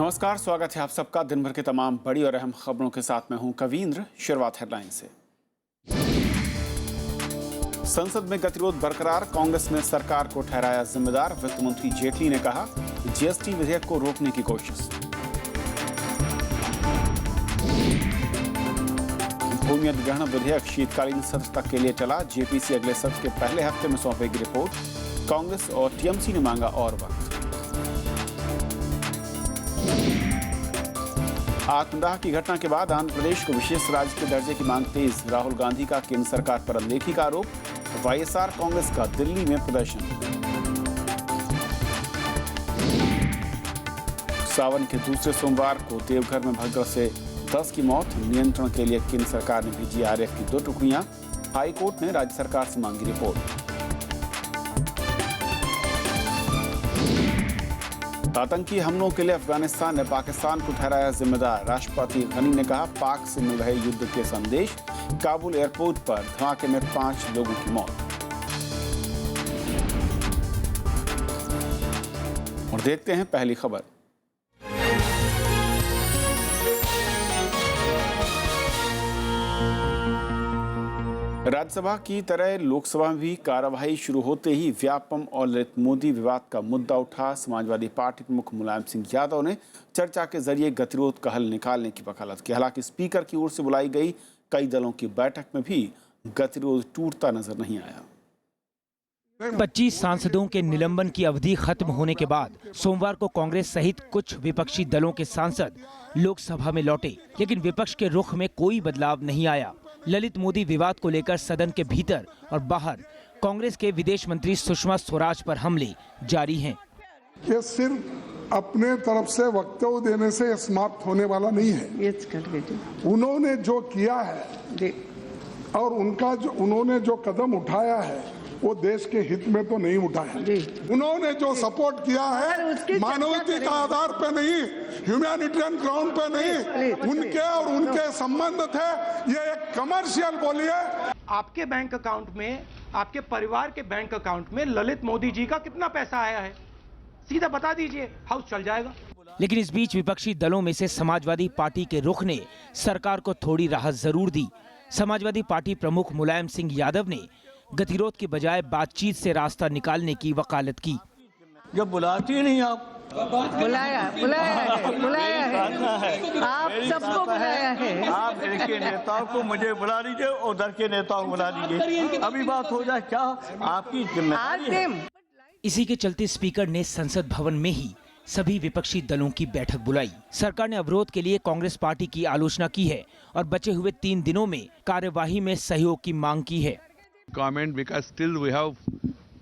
नमस्कार, स्वागत है आप सबका दिन भर के तमाम बड़ी और अहम खबरों के साथ मैं हूं कवींद्र। शुरुआत हेडलाइन से। संसद में गतिरोध बरकरार, कांग्रेस ने सरकार को ठहराया जिम्मेदार। वित्त मंत्री जेटली ने कहा जीएसटी विधेयक को रोकने की कोशिश। भूमि अधिग्रहण विधेयक शीतकालीन सत्र तक के लिए चला। जेपीसी अगले सत्र के पहले हफ्ते में सौंपेगी रिपोर्ट। कांग्रेस और टीएमसी ने मांगा और वक्त। आत्मदाह की घटना के बाद आंध्र प्रदेश को विशेष राज्य के दर्जे की मांग तेज। राहुल गांधी का केंद्र सरकार पर अनदेखी का आरोप। वाईएसआर कांग्रेस का दिल्ली में प्रदर्शन। सावन के दूसरे सोमवार को देवघर में भगदड़ से 10 की मौत। नियंत्रण के लिए केंद्र सरकार ने भेजी आरएएफ की 2 टुकड़ियां। हाईकोर्ट ने राज्य सरकार से मांगी रिपोर्ट। आतंकी हमलों के लिए अफगानिस्तान ने पाकिस्तान को ठहराया जिम्मेदार। राष्ट्रपति गनी ने कहा पाक से मिल रहे युद्ध के संदेश। काबुल एयरपोर्ट पर धमाके में 5 लोगों की मौत। और देखते हैं पहली खबर। राज्यसभा की तरह लोकसभा में भी कार्यवाही शुरू होते ही व्यापम और ललित मोदी विवाद का मुद्दा उठा। समाजवादी पार्टी प्रमुख मुलायम सिंह यादव ने चर्चा के जरिए गतिरोध का हल निकालने की वकालत की। हालांकि स्पीकर की ओर से बुलाई गई कई दलों की बैठक में भी गतिरोध टूटता नजर नहीं आया। 25 सांसदों के निलंबन की अवधि खत्म होने के बाद सोमवार को कांग्रेस सहित कुछ विपक्षी दलों के सांसद लोकसभा में लौटे, लेकिन विपक्ष के रुख में कोई बदलाव नहीं आया। ललित मोदी विवाद को लेकर सदन के भीतर और बाहर कांग्रेस के विदेश मंत्री सुषमा स्वराज पर हमले जारी हैं। ये सिर्फ अपने तरफ से वक्तव्य देने से समाप्त होने वाला नहीं है। उन्होंने जो किया है और उन्होंने जो कदम उठाया है वो देश के हित में तो नहीं उठाया। उन्होंने जो सपोर्ट किया है मानवीय का आधार पे नहीं, ह्यूमैनिटेरियन ग्राउंड पे नहीं, उनके और उनके संबंध थे। ये एक कमर्शियल बोलिए। आपके बैंक अकाउंट में, आपके परिवार के बैंक अकाउंट में ललित मोदी जी का कितना पैसा आया है, सीधा बता दीजिए, हाउस चल जाएगा। लेकिन इस बीच विपक्षी दलों में से समाजवादी पार्टी के रुख ने सरकार को थोड़ी राहत जरूर दी। समाजवादी पार्टी प्रमुख मुलायम सिंह यादव ने गतिरोध के बजाय बातचीत से रास्ता निकालने की वकालत की। जब बुलाती ही नहीं आप। बुलाया है। आप सबको बुलाया है। आप इधर के नेताओं को मुझे बुला लीजिए, उधर के नेताओं को बुला लीजिए, अभी बात हो जाए। क्या आपकी जिम्मेदारी है? इसी के चलते स्पीकर ने संसद भवन में ही सभी विपक्षी दलों की बैठक बुलाई। सरकार ने अवरोध के लिए कांग्रेस पार्टी की आलोचना की है और बचे हुए 3 दिनों में कार्यवाही में सहयोग की मांग की है। Comment because still we have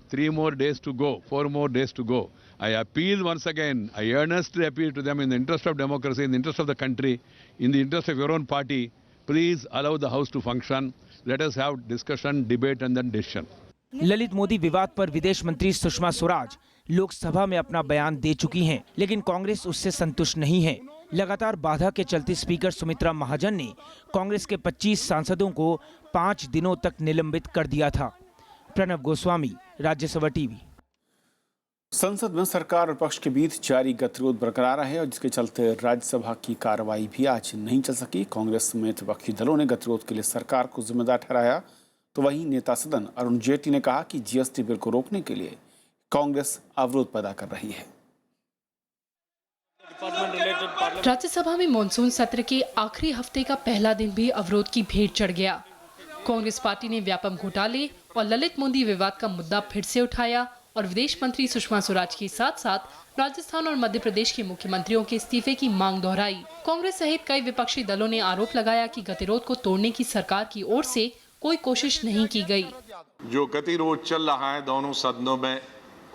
3 more days to go, 4 more days to go. I appeal once again, I earnestly appeal to them in the interest of democracy, in the interest of the country, in the interest of your own party, please allow the house to function. Let us have discussion, debate and then decision. Lalit Modi विवाद पर विदेश मंत्री सुषमा स्वराज लोकसभा में अपना बयान दे चुकी हैं, लेकिन कांग्रेस उससे संतुष्ट नहीं है। लगातार बाधा के चलते स्पीकर सुमित्रा महाजन ने कांग्रेस के 25 सांसदों को 5 दिनों तक निलंबित कर दिया था। प्रणव गोस्वामी, राज्यसभा टीवी। संसद में सरकार और विपक्ष के बीच जारी गतिरोध बरकरार है और जिसके चलते राज्यसभा की कार्रवाई भी आज नहीं चल सकी। कांग्रेस समेत विपक्षी दलों ने गतिरोध के लिए सरकार को जिम्मेदार ठहराया, तो वहीं नेता सदन अरुण जेटली ने कहा कि जीएसटी बिल को रोकने के लिए कांग्रेस अवरोध पैदा कर रही है। राज्यसभा में मॉनसून सत्र के आखिरी हफ्ते का पहला दिन भी अवरोध की भेंट चढ़ गया। कांग्रेस पार्टी ने व्यापम घोटाले और ललित मोदी विवाद का मुद्दा फिर से उठाया और विदेश मंत्री सुषमा स्वराज के साथ साथ राजस्थान और मध्य प्रदेश के मुख्यमंत्रियों के इस्तीफे की मांग दोहराई। कांग्रेस सहित कई विपक्षी दलों ने आरोप लगाया कि गतिरोध को तोड़ने की सरकार की ओर से कोई कोशिश नहीं की गई। जो गतिरोध चल रहा है दोनों सदनों में,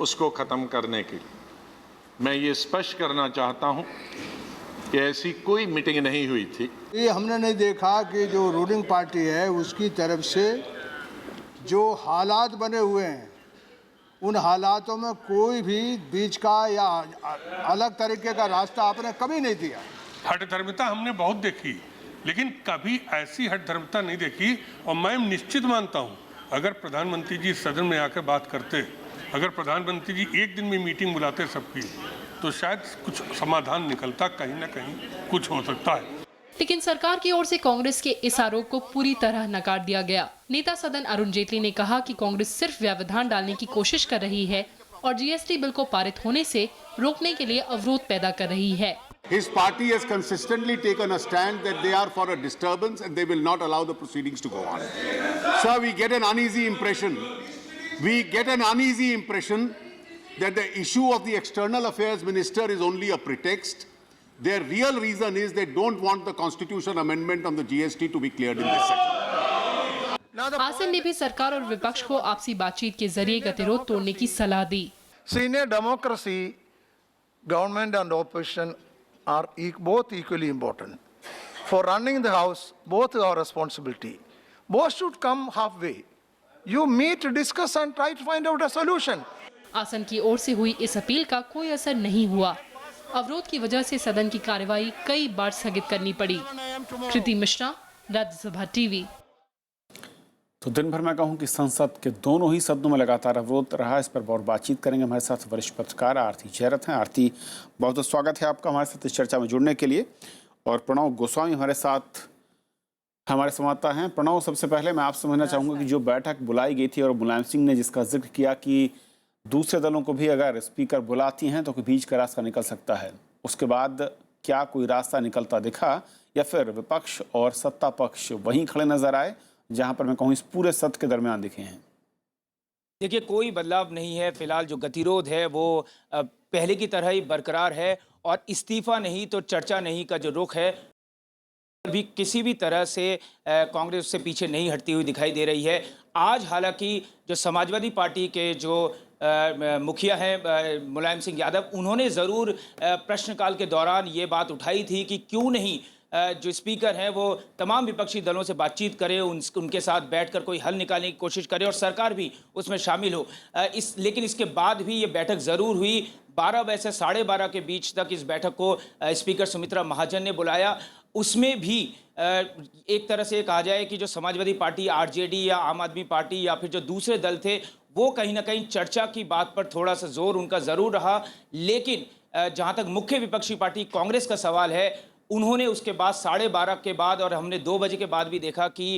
उसको खत्म करने के लिए मैं ये स्पष्ट करना चाहता हूं कि ऐसी कोई मीटिंग नहीं हुई थी। ये हमने नहीं देखा कि जो रूलिंग पार्टी है उसकी तरफ से जो हालात बने हुए हैं उन हालातों में कोई भी बीच का या अलग तरीके का रास्ता आपने कभी नहीं दिया। हठधर्मिता हमने बहुत देखी, लेकिन कभी ऐसी हठधर्मिता नहीं देखी। और मैं निश्चित मानता हूं अगर प्रधानमंत्री जी सदन में आकर बात करते, अगर प्रधानमंत्री जी एक दिन में मीटिंग बुलाते सबकी, तो शायद कुछ समाधान निकलता, कहीं ना कहीं कुछ हो सकता है। लेकिन सरकार की ओर से कांग्रेस के इस आरोप को पूरी तरह नकार दिया गया। नेता सदन अरुण जेटली ने कहा कि कांग्रेस सिर्फ व्यवधान डालने की कोशिश कर रही है और जीएसटी बिल को पारित होने से रोकने के लिए अवरोध पैदा कर रही है। His party has consistently taken a stand that they are for a disturbance and they will not allow the proceedings to go on. Sir, we get an uneasy impression. We get an uneasy impression that the issue of the External Affairs Minister is only a pretext. Their real reason is they don't want the Constitution amendment on the GST to be cleared in this session. आसन ने भी सरकार और विपक्ष को आपसी बातचीत के जरिए गतिरोध तोड़ने की सलाह दी। So in a democracy, government and opposition are both equally important. For running the house, both are responsibility. Both should come halfway. You meet, discuss and try to find out a solution. आसन की ओर से हुई इस appeal का कोई असर नहीं हुआ। अवरोध की वजह से सदन की कार्यवाही कई बार स्थगित करनी पड़ी। कृति मिश्रा, राज्यसभा टीवी। तो दिन भर मैं कहूं कि संसद के दोनों ही सदनों में लगातार अवरोध रहा। इस पर और बातचीत करेंगे। हमारे साथ वरिष्ठ पत्रकार आरती जयरथ हैं। आरती, बहुत बहुत स्वागत है आपका हमारे साथ इस चर्चा में जुड़ने के लिए। और प्रणव गोस्वामी हमारे साथ हमारे संवाददाता हैं। प्रणव, सबसे पहले मैं आपसे समझना चाहूँगा कि जो बैठक बुलाई गई थी और मुलायम सिंह ने जिसका जिक्र किया कि दूसरे दलों को भी अगर स्पीकर बुलाती हैं तो कोई बीच का रास्ता निकल सकता है, उसके बाद क्या कोई रास्ता निकलता दिखा या फिर विपक्ष और सत्ता पक्ष वहीं खड़े नजर आए जहां पर मैं कहूँ इस पूरे सत्र के दरमियान दिखे हैं? देखिए, कोई बदलाव नहीं है। फिलहाल जो गतिरोध है वो पहले की तरह ही बरकरार है और इस्तीफा नहीं तो चर्चा नहीं का जो रुख है भी किसी भी तरह से कांग्रेस से पीछे नहीं हटती हुई दिखाई दे रही है। आज हालांकि जो समाजवादी पार्टी के जो मुखिया हैं मुलायम सिंह यादव, उन्होंने ज़रूर प्रश्नकाल के दौरान ये बात उठाई थी कि क्यों नहीं जो स्पीकर हैं वो तमाम विपक्षी दलों से बातचीत करें, उनके साथ बैठकर कोई हल निकालने की कोशिश करे और सरकार भी उसमें शामिल हो। लेकिन इसके बाद भी ये बैठक ज़रूर हुई। 12 बजे से 12:30 के बीच तक इस बैठक को स्पीकर सुमित्रा महाजन ने बुलाया। उसमें भी एक तरह से कहा जाए कि जो समाजवादी पार्टी, आरजेडी या आम आदमी पार्टी या फिर जो दूसरे दल थे, वो कहीं ना कहीं चर्चा की बात पर थोड़ा सा जोर उनका ज़रूर रहा। लेकिन जहाँ तक मुख्य विपक्षी पार्टी कांग्रेस का सवाल है, उन्होंने उसके बाद 12:30 के बाद और हमने 2 बजे के बाद भी देखा कि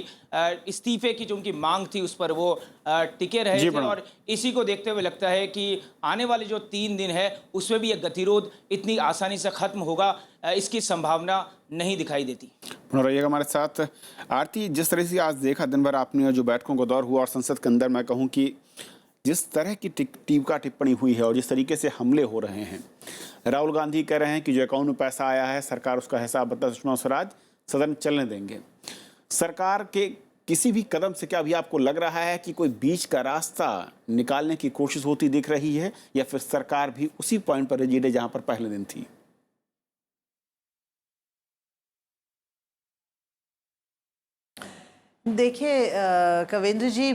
इस्तीफे की जो उनकी मांग थी उस पर वो टिके रहे थे। और इसी को देखते हुए लगता है कि आने वाले जो 3 दिन है उसमें भी यह गतिरोध इतनी आसानी से खत्म होगा, इसकी संभावना नहीं दिखाई देती। रहिएगा हमारे साथ। आरती, जिस तरह से आज देखा दिन भर आपने जो बैठकों का दौर हुआ और संसद के अंदर मैं कहूँ कि जिस तरह की टीका टिप्पणी हुई है और जिस तरीके से हमले हो रहे हैं, राहुल गांधी कह रहे हैं कि जो अकाउंट में पैसा आया है सरकार उसका हिसाब बता, सुषमा स्वराज सदन चलने देंगे। सरकार के किसी भी कदम से क्या अभी आपको लग रहा है कि कोई बीच का रास्ता निकालने की कोशिश होती दिख रही है या फिर सरकार भी उसी पॉइंट पर रिजिड है जहां पर पहले दिन थी? देखिए कविंद्र जी,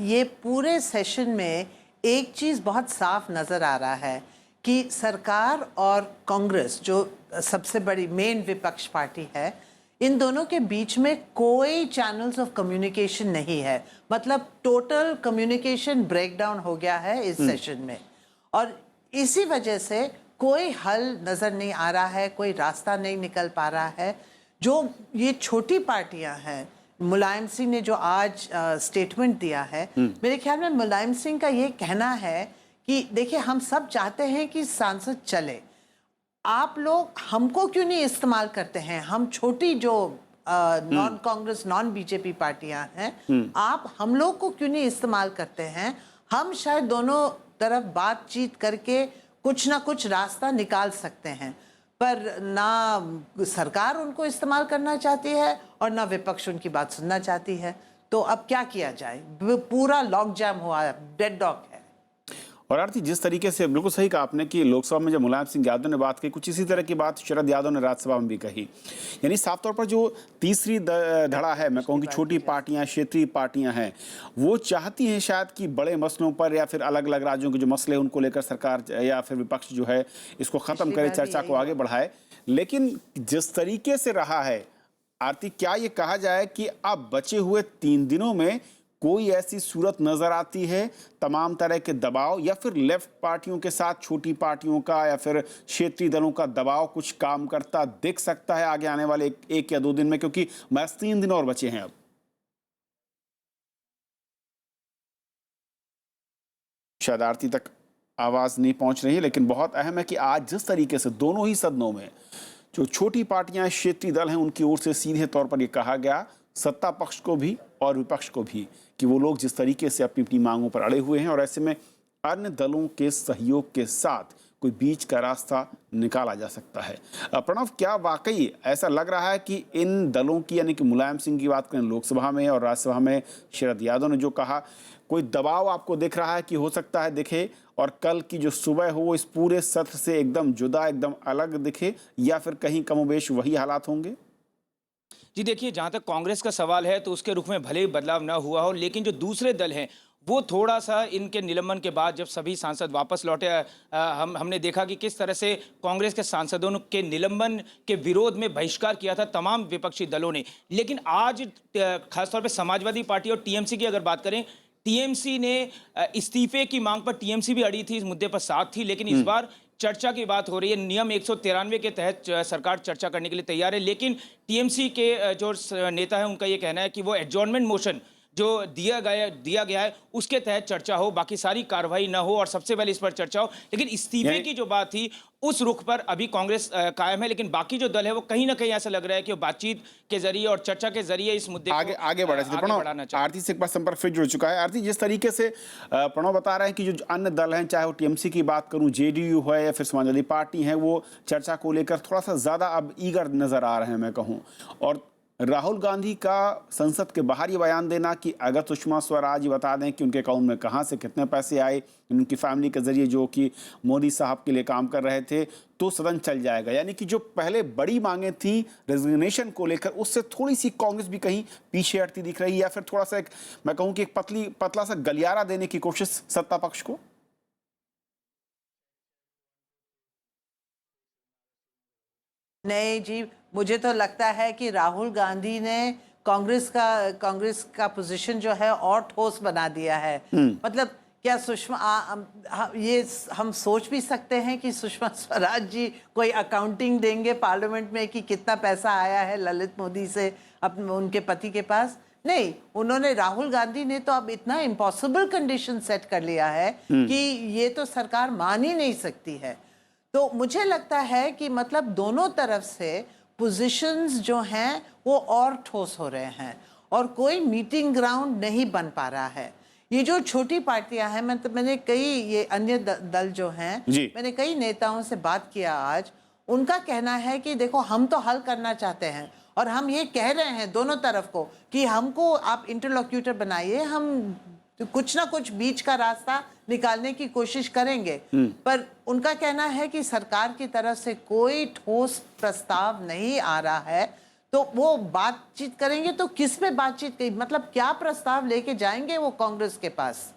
ये पूरे सेशन में एक चीज़ बहुत साफ नज़र आ रहा है कि सरकार और कांग्रेस जो सबसे बड़ी मेन विपक्ष पार्टी है, इन दोनों के बीच में कोई चैनल्स ऑफ कम्युनिकेशन नहीं है। मतलब टोटल कम्युनिकेशन ब्रेकडाउन हो गया है इस सेशन में और इसी वजह से कोई हल नज़र नहीं आ रहा है, कोई रास्ता नहीं निकल पा रहा है। जो ये छोटी पार्टियां हैं, मुलायम सिंह ने जो आज स्टेटमेंट दिया है, मेरे ख्याल में मुलायम सिंह का ये कहना है कि देखिए हम सब चाहते हैं कि सांसद चले, आप लोग हमको क्यों नहीं इस्तेमाल करते हैं? हम छोटी जो नॉन कांग्रेस नॉन बीजेपी पार्टियां हैं, आप हम लोग को क्यों नहीं इस्तेमाल करते हैं? हम शायद दोनों तरफ बातचीत करके कुछ ना कुछ रास्ता निकाल सकते हैं, पर ना सरकार उनको इस्तेमाल करना चाहती है और ना विपक्ष उनकी बात सुनना चाहती है। तो अब क्या किया जाए? पूरा लॉक जैम हुआ है, डेड डॉग है। और आरती, जिस तरीके से बिल्कुल सही कहा आपने कि लोकसभा में जब मुलायम सिंह यादव ने बात की, कुछ इसी तरह की बात शरद यादव ने राज्यसभा में भी कही। यानी साफ तौर पर जो तीसरी धड़ा है, मैं कहूँ कि छोटी पार्टियां, क्षेत्रीय पार्टियां हैं, वो चाहती हैं शायद कि बड़े मसलों पर या फिर अलग अलग राज्यों के जो मसले हैं उनको लेकर सरकार या फिर विपक्ष जो है इसको ख़त्म करे, चर्चा को आगे बढ़ाए। लेकिन जिस तरीके से रहा है आरती, क्या ये कहा जाए कि अब बचे हुए 3 दिनों में कोई ऐसी सूरत नजर आती है तमाम तरह के दबाव, या फिर लेफ्ट पार्टियों के साथ छोटी पार्टियों का या फिर क्षेत्रीय दलों का दबाव कुछ काम करता दिख सकता है आगे आने वाले एक या 2 दिन में, क्योंकि महज 3 दिन और बचे हैं अब? शायद आरती तक आवाज नहीं पहुंच रही है, लेकिन बहुत अहम है कि आज जिस तरीके से दोनों ही सदनों में जो छोटी पार्टियां, क्षेत्रीय दल हैं, उनकी ओर से सीधे तौर पर यह कहा गया, सत्ता पक्ष को भी और विपक्ष को भी, कि वो लोग जिस तरीके से अपनी अपनी मांगों पर अड़े हुए हैं और ऐसे में अन्य दलों के सहयोग के साथ कोई बीच का रास्ता निकाला जा सकता है। प्रणव, क्या वाकई ऐसा लग रहा है कि इन दलों की, यानी कि मुलायम सिंह की बात करें लोकसभा में और राज्यसभा में शरद यादव ने जो कहा, कोई दबाव आपको दिख रहा है कि हो सकता है दिखे और कल की जो सुबह हो वो इस पूरे सत्र से एकदम जुदा, एकदम अलग दिखे, या फिर कहीं कमोबेश वही हालात होंगे? जी देखिए, जहाँ तक कांग्रेस का सवाल है तो उसके रुख में भले ही बदलाव ना हुआ हो, लेकिन जो दूसरे दल हैं वो थोड़ा सा इनके निलंबन के बाद जब सभी सांसद वापस लौटे, हमने देखा कि किस तरह से कांग्रेस के सांसदों के निलंबन के विरोध में बहिष्कार किया था तमाम विपक्षी दलों ने। लेकिन आज खासतौर पे समाजवादी पार्टी और टीएमसी की अगर बात करें, टीएमसी ने इस्तीफे की मांग पर, टीएमसी भी अड़ी थी इस मुद्दे पर, साथ थी, लेकिन इस बार चर्चा की बात हो रही है। नियम 193 के तहत सरकार चर्चा करने के लिए तैयार है, लेकिन टीएमसी के जो नेता है उनका ये कहना है कि वो एडजॉर्नमेंट मोशन जो दिया गया है उसके तहत चर्चा हो, बाकी सारी कार्रवाई ना हो और सबसे पहले इस पर चर्चा हो। लेकिन इस्तीफे की जो बात थी उस रुख पर अभी कांग्रेस कायम है, लेकिन बाकी जो दल है वो कहीं ना कहीं ऐसा लग रहा है कि वो बातचीत के जरिए और चर्चा के जरिए इस मुद्दे आगे बढ़ाना चाहिए। आरती से एक बार संपर्क फिर जुड़ चुका है। आरती, जिस तरीके से प्रणव बता रहे हैं कि जो अन्य दल हैं, चाहे वो टीएमसी की बात करूं, जेडीयू है या फिर समाजवादी पार्टी है, वो चर्चा को लेकर थोड़ा सा ज्यादा अब ईगर नजर आ रहे हैं मैं कहूँ। और राहुल गांधी का संसद के बाहर ये बयान देना कि अगर सुषमा स्वराज बता दें कि उनके अकाउंट में कहां से कितने पैसे आए उनकी फैमिली के जरिए जो कि मोदी साहब के लिए काम कर रहे थे, तो सदन चल जाएगा। यानी कि जो पहले बड़ी मांगें थी रेजिग्नेशन को लेकर, उससे थोड़ी सी कांग्रेस भी कहीं पीछे हटती दिख रही है, या फिर थोड़ा सा मैं कहूं कि एक पतला सा गलियारा देने की कोशिश सत्ता पक्ष को? नहीं जी, मुझे तो लगता है कि राहुल गांधी ने कांग्रेस का पोजीशन जो है और ठोस बना दिया है। मतलब क्या सुषमा, ये हम सोच भी सकते हैं कि सुषमा स्वराज जी कोई अकाउंटिंग देंगे पार्लियामेंट में कि कितना पैसा आया है ललित मोदी से उनके पति के पास? नहीं, उन्होंने, राहुल गांधी ने तो अब इतना इम्पॉसिबल कंडीशन सेट कर लिया है कि ये तो सरकार मान ही नहीं सकती है। तो मुझे लगता है कि मतलब दोनों तरफ से पोजीशंस जो हैं वो और ठोस हो रहे हैं और कोई मीटिंग ग्राउंड नहीं बन पा रहा है। ये जो छोटी पार्टियां हैं, मैंने कई ये अन्य दल जो हैं, मैंने कई नेताओं से बात किया आज, उनका कहना है कि देखो हम तो हल करना चाहते हैं और हम ये कह रहे हैं दोनों तरफ को कि हमको आप इंटरलोक्यूटर बनाइए, हम कुछ ना कुछ बीच का रास्ता निकालने की कोशिश करेंगे। पर उनका कहना है कि सरकार की तरफ से कोई ठोस प्रस्ताव नहीं आ रहा है, तो वो बातचीत करेंगे तो किस पे बातचीत, मतलब क्या प्रस्ताव लेके जाएंगे वो कांग्रेस के पास?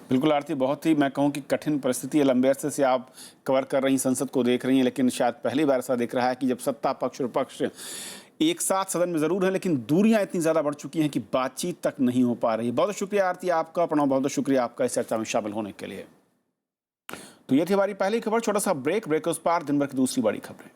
बिल्कुल आरती, बहुत ही मैं कहूँ कि कठिन परिस्थिति है। लंबे अरसे से आप कवर कर रही, संसद को देख रही हैं, लेकिन शायद पहली बार ऐसा दिख रहा है कि जब सत्ता पक्ष और विपक्ष एक साथ सदन में जरूर है, लेकिन दूरियां इतनी ज्यादा बढ़ चुकी हैं कि बातचीत तक नहीं हो पा रही। बहुत शुक्रिया आरती आपका, प्रणव बहुत बहुत शुक्रिया आपका इस चर्चा में शामिल होने के लिए। तो ये थी हमारी पहली खबर। छोटा सा ब्रेक के उस पार दिन भर की दूसरी बड़ी खबरें।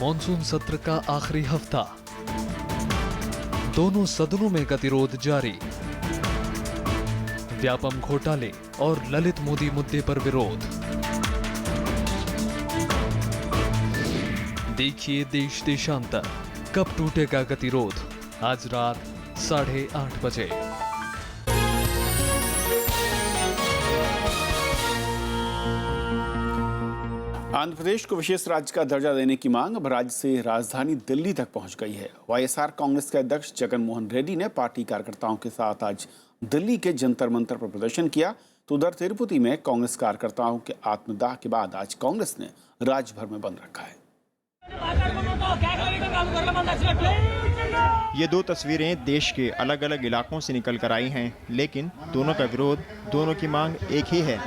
मॉनसून सत्र का आखिरी हफ्ता, दोनों सदनों में गतिरोध जारी। व्यापम घोटाले और ललित मोदी मुद्दे पर विरोध। देखिए देश देशांतर, कब टूटेगा गतिरोध? आज रात 8:30 बजे। आंध्र प्रदेश को विशेष राज्य का दर्जा देने की मांग अब राज्य से राजधानी दिल्ली तक पहुंच गई है। वाईएसआर कांग्रेस के अध्यक्ष जगन मोहन रेड्डी ने पार्टी कार्यकर्ताओं के साथ आज दिल्ली के जंतर मंतर पर प्रदर्शन किया। तो उधर तिरुपति में कांग्रेस कार्यकर्ताओं के आत्मदाह के बाद आज कांग्रेस ने राज्य भर में बंद रखा है। ये दो तस्वीरें देश के अलग अलग इलाकों से निकल कर आई हैं, लेकिन दोनों का विरोध, दोनों की मांग एक ही है।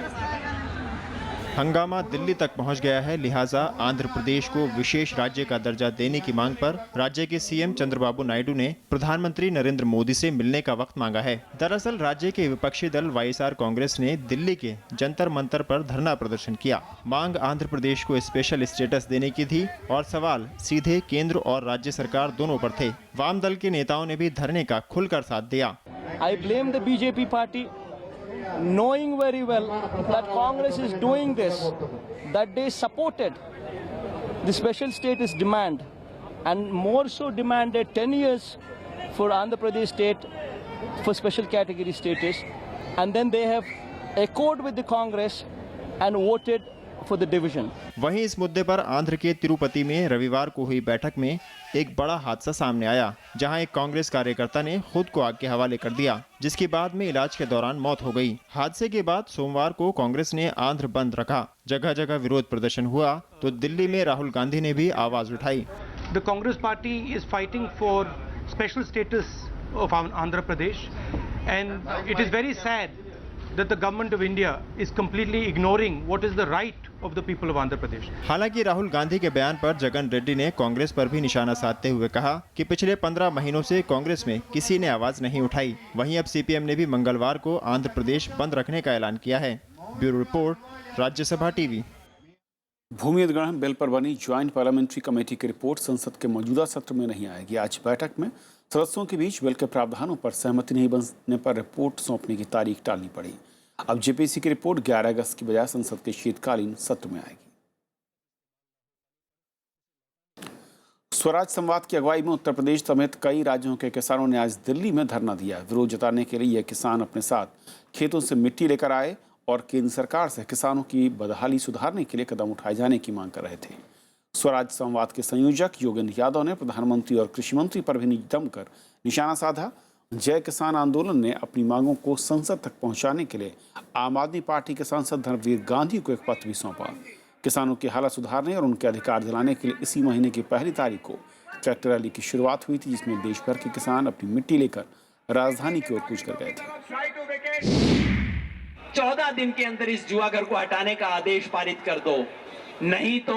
हंगामा दिल्ली तक पहुंच गया है, लिहाजा आंध्र प्रदेश को विशेष राज्य का दर्जा देने की मांग पर राज्य के सीएम चंद्रबाबू नायडू ने प्रधानमंत्री नरेंद्र मोदी से मिलने का वक्त मांगा है। दरअसल राज्य के विपक्षी दल वाईएसआर कांग्रेस ने दिल्ली के जंतर मंतर पर धरना प्रदर्शन किया। मांग आंध्र प्रदेश को स्पेशल स्टेटस देने की थी और सवाल सीधे केंद्र और राज्य सरकार दोनों पर थे। वाम दल के नेताओं ने भी धरने का खुलकर साथ दिया। I blame the BJP party, knowing very well that Congress is doing this, that they supported the special status demand and more so demanded 10 years for Andhra Pradesh state for special category status, and then they have echoed with the Congress and voted for the division. वहीं इस मुद्दे पर आंध्र के तिरुपति में रविवार को हुई बैठक में एक बड़ा हादसा सामने आया, जहां एक कांग्रेस कार्यकर्ता ने खुद को आग के हवाले कर दिया, जिसकी बाद में इलाज के दौरान मौत हो गई। हादसे के बाद सोमवार को कांग्रेस ने आंध्र बंद रखा। जगह जगह विरोध प्रदर्शन हुआ तो दिल्ली में राहुल गांधी ने भी आवाज उठाई। The Congress party is fighting for special status of Andhra Pradesh, and it is very sad that the government of India is completely ignoring what is the right of the people of Andhra Pradesh. हालांकि राहुल गांधी के बयान पर जगन रेड्डी ने कांग्रेस पर भी निशाना साधते हुए कहा कि पिछले 15 महीनों से कांग्रेस में किसी ने आवाज नहीं उठाई। वहीं अब सीपीएम ने भी मंगलवार को आंध्र प्रदेश बंद रखने का ऐलान किया है। Bureau report, Rajya Sabha TV. भूमि अधिग्रहण बिल पर बनी ज्वाइंट पार्लियामेंट्री कमेटी की रिपोर्ट संसद के मौजूदा सत्र में नहीं आएगी। आज बैठक में सदस्यों के बीच बिल के प्रावधानों पर सहमति नहीं बनने पर रिपोर्ट सौंपने की तारीख टालनी पड़ी। अब जेपीसी की रिपोर्ट 11 अगस्त की बजाय संसद के शीतकालीन सत्र में आएगी। स्वराज संवाद की अगुवाई में उत्तर प्रदेश समेत कई राज्यों के किसानों ने आज दिल्ली में धरना दिया। विरोध जताने के लिए ये किसान अपने साथ खेतों से मिट्टी लेकर आए और केंद्र सरकार से किसानों की बदहाली सुधारने के लिए कदम उठाए जाने की मांग कर रहे थे। स्वराज संवाद के संयोजक योगेंद्र यादव ने प्रधानमंत्री और कृषि मंत्री पर भी जमकर निशाना साधा। जय किसान आंदोलन ने अपनी मांगों को संसद तक पहुंचाने के लिए आम आदमी पार्टी के सांसद धर्मवीर गांधी को एक पत्र भी सौंपा। किसानों की हालत सुधारने और उनके अधिकार दिलाने के लिए इसी महीने की पहली तारीख को ट्रैक्टर रैली की शुरुआत हुई थी, जिसमें देश भर के किसान अपनी मिट्टी लेकर राजधानी की ओर कूच कर गए थे। 14 दिन के अंदर इस जुआगर को हटाने का आदेश पारित कर दो, नहीं तो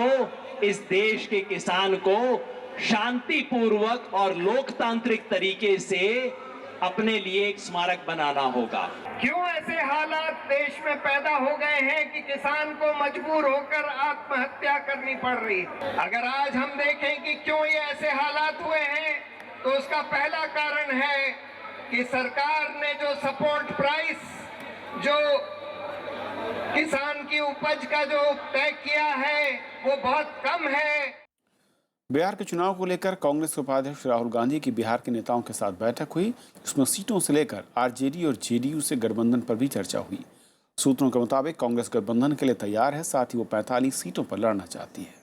इस देश के किसान को शांतिपूर्वक और लोकतांत्रिक तरीके से अपने लिए एक स्मारक बनाना होगा। क्यों ऐसे हालात देश में पैदा हो गए हैं कि किसान को मजबूर होकर आत्महत्या करनी पड़ रही? अगर आज हम देखें कि क्यों ये ऐसे हालात हुए हैं, तो उसका पहला कारण है कि सरकार ने जो सपोर्ट प्राइस, जो किसान की उपज का जो तय किया है, वो बहुत कम है। बिहार के चुनाव को लेकर कांग्रेस के उपाध्यक्ष राहुल गांधी की बिहार के नेताओं के साथ बैठक हुई। इसमें सीटों से लेकर आरजेडी और जेडीयू से गठबंधन पर भी चर्चा हुई। सूत्रों के मुताबिक कांग्रेस गठबंधन के लिए तैयार है, साथ ही वो 45 सीटों पर लड़ना चाहती है।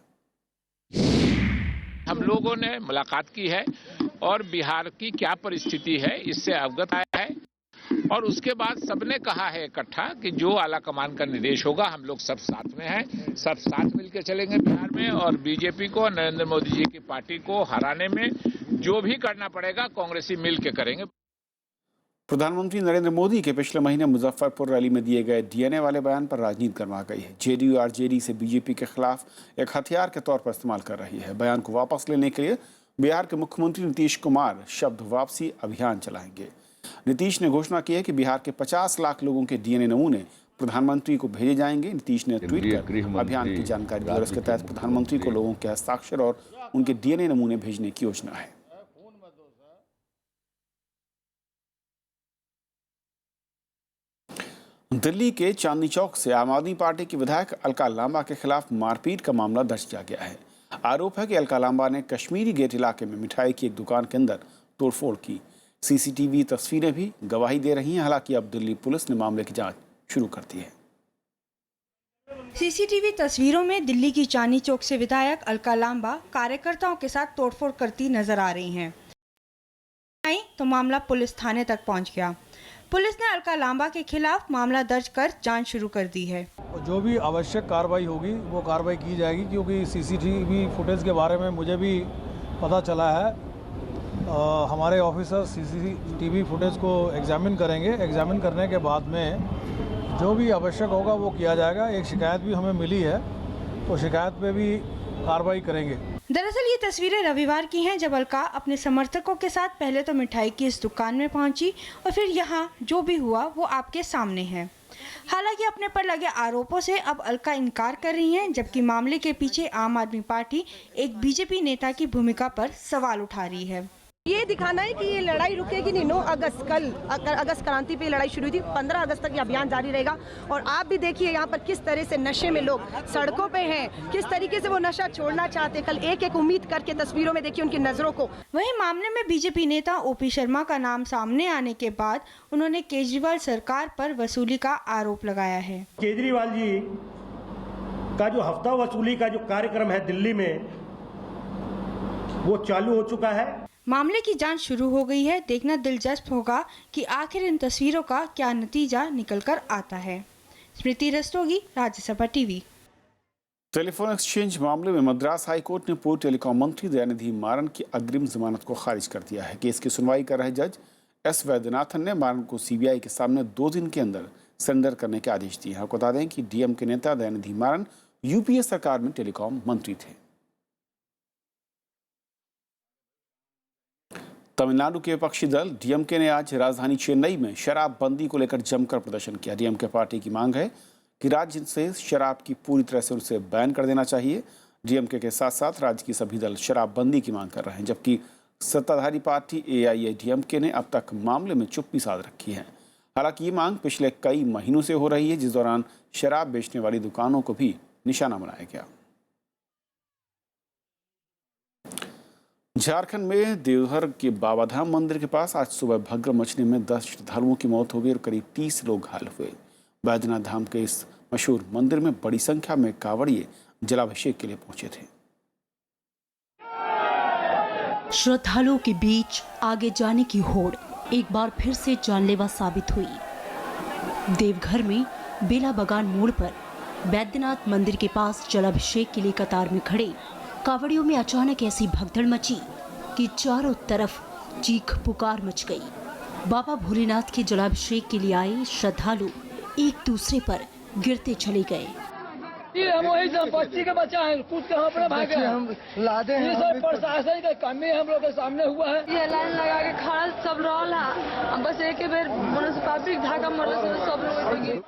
हम लोगों ने मुलाकात की है और बिहार की क्या परिस्थिति है इससे अवगत आया है, और उसके बाद सबने कहा है इकट्ठा कि जो आला कमान का निर्देश होगा हम लोग सब साथ में हैं, सब साथ मिलकर चलेंगे बिहार में, और बीजेपी को, नरेंद्र मोदी जी की पार्टी को हराने में जो भी करना पड़ेगा कांग्रेसी मिल के करेंगे। प्रधानमंत्री नरेंद्र मोदी के पिछले महीने मुजफ्फरपुर रैली में दिए गए डीएनए वाले बयान पर राजनीति गर्मा गई है। जेडीयू आरजेडी से बीजेपी के खिलाफ एक हथियार के तौर पर इस्तेमाल कर रही है। बयान को वापस लेने के लिए बिहार के मुख्यमंत्री नीतीश कुमार शब्द वापसी अभियान चलाएंगे। नीतीश ने घोषणा की है कि बिहार के 50 लाख लोगों के डीएनए नमूने प्रधानमंत्री को भेजे जाएंगे। नीतीश ने ट्वीट कर अभियान की जानकारी दी और इसके तहत प्रधानमंत्री को लोगों के हस्ताक्षर और उनके डीएनए नमूने भेजने की योजना है। दिल्ली के चांदनी चौक से आम आदमी पार्टी की विधायक अलका लांबा के खिलाफ मारपीट का मामला दर्ज किया गया है। आरोप है कि अलका लांबा ने कश्मीरी गेट इलाके में मिठाई की एक दुकान के अंदर तोड़फोड़ की। सीसीटीवी तस्वीरें भी गवाही दे रही हैं। हालांकि अब दिल्ली पुलिस ने मामले की जांच शुरू कर दी है। सीसीटीवी तस्वीरों में दिल्ली की चांदनी चौक से विधायक अलका लांबा कार्यकर्ताओं के साथ तोड़फोड़ करती नजर आ रही हैं। तो मामला पुलिस थाने तक पहुंच गया। पुलिस ने अलका लांबा के खिलाफ मामला दर्ज कर जांच शुरू कर दी है। जो भी आवश्यक कार्रवाई होगी वो कार्रवाई की जाएगी, क्योंकि सीसीटीवी फुटेज के बारे में मुझे भी पता चला है हमारे ऑफिसर सीसीटीवी फुटेज को एग्जामिन करेंगे। एग्जामिन करने के बाद में जो भी आवश्यक होगा वो किया जाएगा। एक शिकायत भी हमें मिली है, तो शिकायत पे भी कार्रवाई करेंगे। दरअसल ये तस्वीरें रविवार की हैं, जब अलका अपने समर्थकों के साथ पहले तो मिठाई की इस दुकान में पहुंची और फिर यहाँ जो भी हुआ वो आपके सामने है। हालांकि अपने पर लगे आरोपों से अब अलका इनकार कर रही हैं, जबकि मामले के पीछे आम आदमी पार्टी एक बीजेपी नेता की भूमिका पर सवाल उठा रही है। ये दिखाना है कि ये लड़ाई रुकेगी नहीं। 9 अगस्त कल अगस्त क्रांति पे लड़ाई शुरू हुई थी, 15 अगस्त तक ये अभियान जारी रहेगा। और आप भी देखिए यहाँ पर किस तरह से नशे में लोग सड़कों पे हैं, किस तरीके से वो नशा छोड़ना चाहते। कल एक एक उम्मीद करके तस्वीरों में देखिए उनकी नजरों को। वहीं मामले में बीजेपी नेता ओपी शर्मा का नाम सामने आने के बाद उन्होंने केजरीवाल सरकार पर वसूली का आरोप लगाया है। केजरीवाल जी का जो हफ्ता वसूली का जो कार्यक्रम है दिल्ली में, वो चालू हो चुका है। मामले की जांच शुरू हो गई है। देखना दिलचस्प होगा कि आखिर इन तस्वीरों का क्या नतीजा निकलकर आता है। Smriti Rastogi, Rajya Sabha TV. Telephone exchange मामले में मद्रास हाईकोर्ट ने पूर्व टेलीकॉम मंत्री दयानिधि मारन की अग्रिम जमानत को खारिज कर दिया है। केस की सुनवाई कर रहे जज एस वैद्यनाथन ने मारन को सीबीआई के सामने 2 दिन के अंदर सरेंडर करने के आदेश दिए हैं। आपको बता दें कि डीएम के नेता दयानिधि मारन यूपीए सरकार में टेलीकॉम मंत्री थे। तमिलनाडु के विपक्षी दल डीएमके ने आज राजधानी चेन्नई में शराबबंदी को लेकर जमकर प्रदर्शन किया। डीएमके पार्टी की मांग है कि राज्य से शराब की पूरी तरह से उसे बैन कर देना चाहिए। डीएमके के साथ साथ राज्य की सभी दल शराबबंदी की मांग कर रहे हैं, जबकि सत्ताधारी पार्टी एआईएडीएमके ने अब तक मामले में चुप्पी साध रखी है। हालांकि ये मांग पिछले कई महीनों से हो रही है, जिस दौरान शराब बेचने वाली दुकानों को भी निशाना बनाया गया। झारखंड में देवघर के बाबाधाम मंदिर के पास आज सुबह भगदड़ मचने में 10 श्रद्धालुओं की मौत हो गई और करीब 30 लोग घायल हुए। बैद्यनाथ धाम के इस मशहूर मंदिर में बड़ी संख्या में कांवड़िए जलाभिषेक के लिए पहुंचे थे। श्रद्धालुओं के बीच आगे जाने की होड़ एक बार फिर से जानलेवा साबित हुई। देवघर में बेला बगान मोड़ पर बैद्यनाथ मंदिर के पास जलाभिषेक के लिए कतार में खड़े कांवड़ियों में अचानक ऐसी भगदड़ मची कि चारों तरफ चीख पुकार मच गई। बाबा भोलेनाथ के जलाभिषेक के लिए आए श्रद्धालु एक दूसरे पर गिरते चले गए। हम वही बच्ची के बच्चा है, कूद के हम अपने भागे हम लादे हैं। ये सब प्रशासन का कमी हम लोग के सामने हुआ है। ये लाइन लगा के खड़ा सब रहा, बस एक बेर मुनिसिपैलिटी धागा मरने से सब लोग।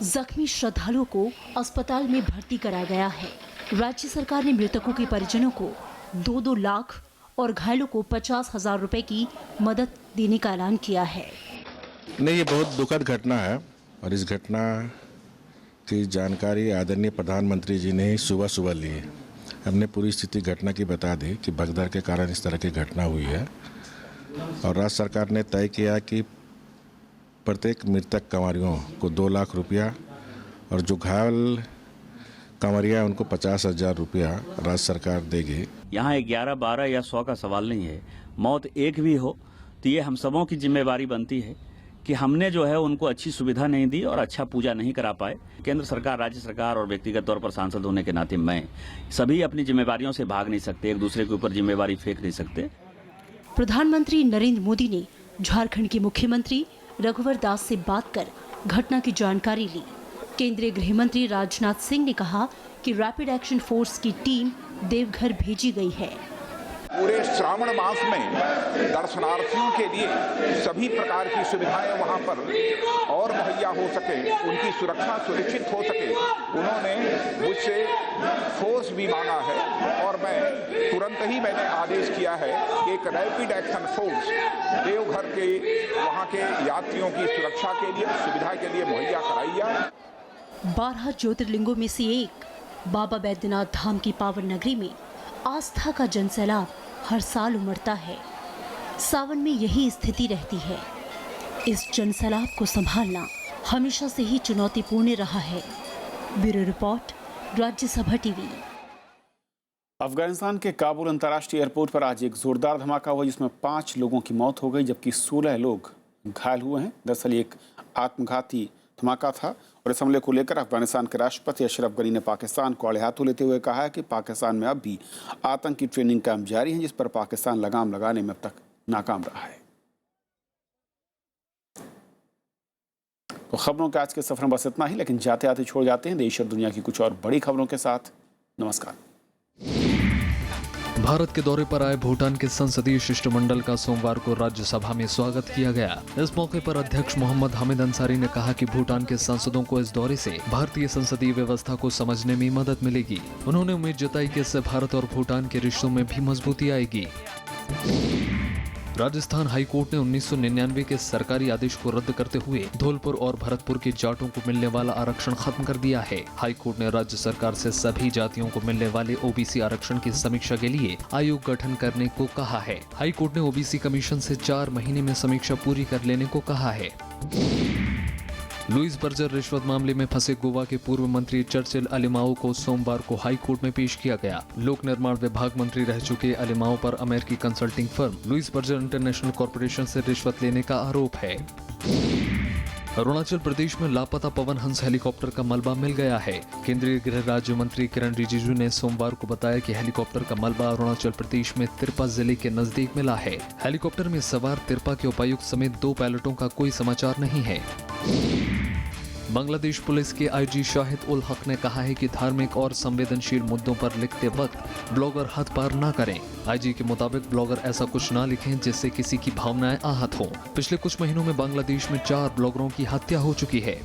जख्मी श्रद्धालुओं को अस्पताल में भर्ती कराया गया है। राज्य सरकार ने मृतकों के परिजनों को 2-2 लाख और घायलों को 50,000 रुपए की मदद देने का ऐलान किया है। नहीं, ये बहुत दुखद घटना है और इस घटना की जानकारी आदरणीय प्रधानमंत्री जी ने सुबह सुबह ली है। हमने पूरी स्थिति घटना की बता दी कि भगदड़ के कारण इस तरह की घटना हुई है और राज्य सरकार ने तय किया कि प्रत्येक मृतक कंवरियों को 2 लाख रुपया और जो घायल कंवरिया उनको 50,000 रुपया राज्य सरकार देगी। यहाँ 11, 12 या 100 का सवाल नहीं है। मौत एक भी हो तो ये हम सबों की जिम्मेवारी बनती है कि हमने जो है उनको अच्छी सुविधा नहीं दी और अच्छा पूजा नहीं करा पाए। केंद्र सरकार, राज्य सरकार और व्यक्तिगत तौर पर सांसद होने के नाते मैं सभी अपनी जिम्मेवारियों से भाग नहीं सकते, एक दूसरे के ऊपर जिम्मेवारी फेंक नहीं सकते। प्रधानमंत्री नरेंद्र मोदी ने झारखंड के मुख्यमंत्री रघुवर दास से बात कर घटना की जानकारी ली। केंद्रीय गृह मंत्री राजनाथ सिंह ने कहा कि रैपिड एक्शन फोर्स की टीम देवघर भेजी गई है। पूरे श्रावण मास में दर्शनार्थियों के लिए सभी प्रकार की सुविधाएं वहां पर और मुहैया हो सके, उनकी सुरक्षा सुनिश्चित हो सके, उन्होंने मुझसे फोर्स भी मांगा है और मैं तुरंत ही मैंने आदेश किया है कि एक रैपिड एक्शन फोर्स देवघर के वहां के यात्रियों की सुरक्षा के लिए, सुविधा के लिए मुहैया कराई जाए। 12 ज्योतिर्लिंगों में से एक बाबा बैद्यनाथ धाम की पावन नगरी में आस्था का जनसैलाब हर साल उमड़ता है। सावन में यही स्थिति रहती है। इस जनसैलाब को संभालना हमेशा से ही चुनौतीपूर्ण रहा है। Bureau report, Rajya Sabha TV. Afghanistan के काबुल अंतर्राष्ट्रीय एयरपोर्ट पर आज एक जोरदार धमाका हुआ जिसमें 5 लोगों की मौत हो गई, जबकि 16 लोग घायल हुए हैं। दरअसल एक आत्मघाती धमाका था और इस हमले को लेकर अफगानिस्तान के राष्ट्रपति अशरफ गनी ने पाकिस्तान को आड़े हाथों लेते हुए कहा है कि पाकिस्तान में अब भी आतंकी ट्रेनिंग कैंप जारी हैं, जिस पर पाकिस्तान लगाम लगाने में अब तक नाकाम रहा है। तो खबरों के आज के सफर में बस इतना ही, लेकिन जाते आते छोड़ जाते हैं देश और दुनिया की कुछ और बड़ी खबरों के साथ। नमस्कार। भारत के दौरे पर आए भूटान के संसदीय शिष्टमंडल का सोमवार को राज्यसभा में स्वागत किया गया। इस मौके पर अध्यक्ष मोहम्मद हामिद अंसारी ने कहा कि भूटान के सांसदों को इस दौरे से भारतीय संसदीय व्यवस्था को समझने में मदद मिलेगी। उन्होंने उम्मीद जताई कि इससे भारत और भूटान के रिश्तों में भी मजबूती आएगी। राजस्थान हाईकोर्ट ने 1999 के सरकारी आदेश को रद्द करते हुए धौलपुर और भरतपुर के जाटों को मिलने वाला आरक्षण खत्म कर दिया है। हाईकोर्ट ने राज्य सरकार से सभी जातियों को मिलने वाले ओबीसी आरक्षण की समीक्षा के लिए आयोग गठन करने को कहा है। हाईकोर्ट ने ओबीसी कमीशन से 4 महीने में समीक्षा पूरी कर लेने को कहा है। लुइस बर्जर रिश्वत मामले में फंसे गोवा के पूर्व मंत्री चर्चिल अलीमाओ को सोमवार को हाई कोर्ट में पेश किया गया। लोक निर्माण विभाग मंत्री रह चुके अलीमाओ पर अमेरिकी consulting firm Louis Berger International Corporation से रिश्वत लेने का आरोप है। अरुणाचल प्रदेश में लापता पवन हंस हेलीकॉप्टर का मलबा मिल गया है। केंद्रीय गृह राज्य मंत्री किरण रिजिजू ने सोमवार को बताया कि हेलीकॉप्टर का मलबा अरुणाचल प्रदेश में तिरपा जिले के नजदीक मिला है। हेलीकॉप्टर में सवार तिरपा के उपायुक्त समेत 2 पायलटों का कोई समाचार नहीं है। बांग्लादेश पुलिस के आईजी शाहिद उल हक ने कहा है कि धार्मिक और संवेदनशील मुद्दों पर लिखते वक्त ब्लॉगर हद पार न करें। आईजी के मुताबिक ब्लॉगर ऐसा कुछ न लिखें जिससे किसी की भावनाएं आहत हों। पिछले कुछ महीनों में बांग्लादेश में 4 ब्लॉगरों की हत्या हो चुकी है।